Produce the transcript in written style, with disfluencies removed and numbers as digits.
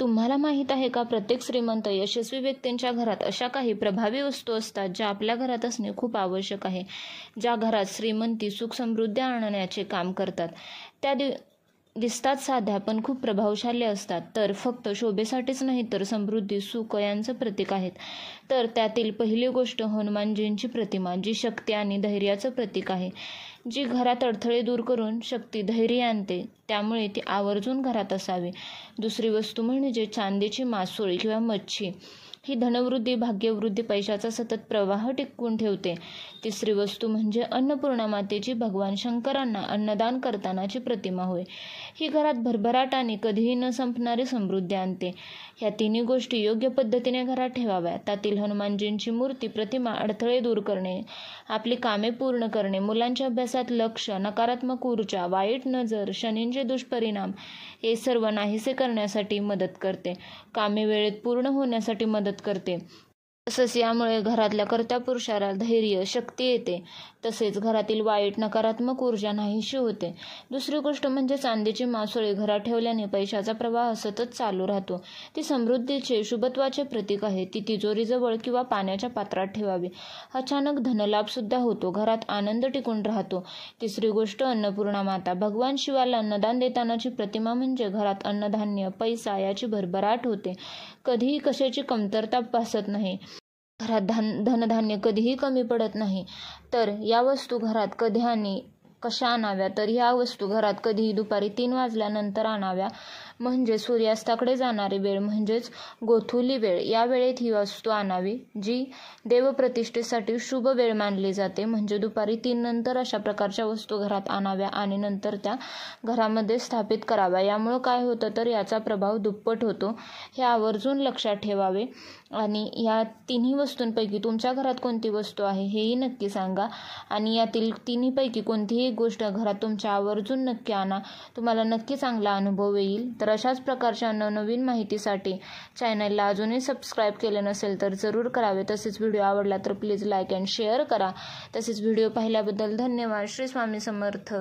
तुम्हाला माहीत आहे का, प्रत्येक श्रीमंत यशस्वी व्यक्तींच्या घरात अशा काही प्रभावी वस्तू असतात ज्या आपल्या घरात असणे खूप आवश्यक आहे. ज्या घरात श्रीमंती सुख समृद्धी आणण्याचे काम करतात. त्या दिसतात साध्या पण खूप प्रभावशाली असतात. तर फक्त शोभेसाठीच नाही तर समृद्धी सुख यांचं प्रतीक आहेत. तर त्यातील पहिली गोष्ट हनुमानजींची प्रतिमा, जी शक्ती आणि धैर्याचं प्रतीक आहे. जी घरात अडथळे दूर करून शक्ती धैर्य आणते, त्यामुळे ती आवर्जून घरात असावी. दुसरी वस्तू म्हणजे चांदीची मासोळी किंवा मच्छी. ही धनवृद्धी, भाग्यवृद्धी, पैशाचा सतत प्रवाह टिकवून ठेवते. तिसरी वस्तू म्हणजे अन्नपूर्णा मातेची भगवान शंकरांना अन्नदान करतानाची प्रतिमा होय. ही घरात भरभराट आणि कधीही न संपणारी समृद्धी आणते. ह्या तिन्ही गोष्टी योग्य पद्धतीने घरात ठेवाव्या. त्यातील हनुमानजींची मूर्ती, प्रतिमा अडथळे दूर करणे, आपली कामे पूर्ण करणे, मुलांच्या अभ्यासात लक्ष, नकारात्मक ऊर्जा, वाईट नजर, शनींचे दुष्परिणाम हे सर्व नाहीसे करण्यासाठी मदत करते. कामे वेळेत पूर्ण होण्यासाठी मदत करते. तसंच यामुळे घरातल्या कर्त्या पुरुषाला धैर्य, शक्ती येते. तसेच घरातील वाईट नकारात्मक ऊर्जा नाहीशी होते. दुसरी गोष्ट म्हणजे चांदीची मासोळी घरात ठेवल्याने पैशाचा प्रवाह सतत चालू राहतो. ती समृद्धीचे, शुभत्वाचे प्रतीक आहे. ती तिजोरीजवळ किंवा पाण्याच्या पात्रात ठेवावी. अचानक धनलाभ सुद्धा होतो. घरात आनंद टिकून राहतो. तिसरी गोष्ट अन्नपूर्णा माता, भगवान शिवाला अन्नदान देतानाची प्रतिमा म्हणजे घरात अन्नधान्य, पैसा याची भरभराट होते. कधीही कशाची कमतरता भासत नाही. घरात धनधान्य कधीही कमी पडत नाही. तर या वस्तू घरात कधी आणि कशा आणाव्या, तर ह्या वस्तू घरात कधीही दुपारी 3 वाजल्यानंतर आणाव्या. म्हणजे सूर्यास्ताकडे जाणारी वेळ म्हणजेच गोधुली वेळ, या वेळेत ही वस्तू आणावी. जी देवप्रतिष्ठेसाठी शुभ वेळ मानली जाते. म्हणजे दुपारी 3 नंतर अशा प्रकारच्या वस्तू घरात आणाव्या आणि नंतर त्या घरामध्ये स्थापित कराव्या. यामुळं काय होतं तर याचा प्रभाव दुप्पट होतो. हे आवर्जून लक्षात ठेवावे. आणि या तिन्ही वस्तूंपैकी तुमच्या घरात कोणती वस्तू आहे हेही नक्की सांगा. आणि यातील तिन्हीपैकी कोणतीही गोष्ट घरात तुमच्या आवर्जून नक्की आणा. तुम्हाला नक्की चांगला अनुभव येईल. तर अशाच प्रकारच्या नवनवीन माहितीसाठी चॅनलला अजूनही सबस्क्राईब केले नसेल तर जरूर करावे. तसेच व्हिडिओ आवडला तर प्लीज लाईक अँड शेअर करा. तसेच व्हिडिओ पाहिल्याबद्दल धन्यवाद. श्री स्वामी समर्थ.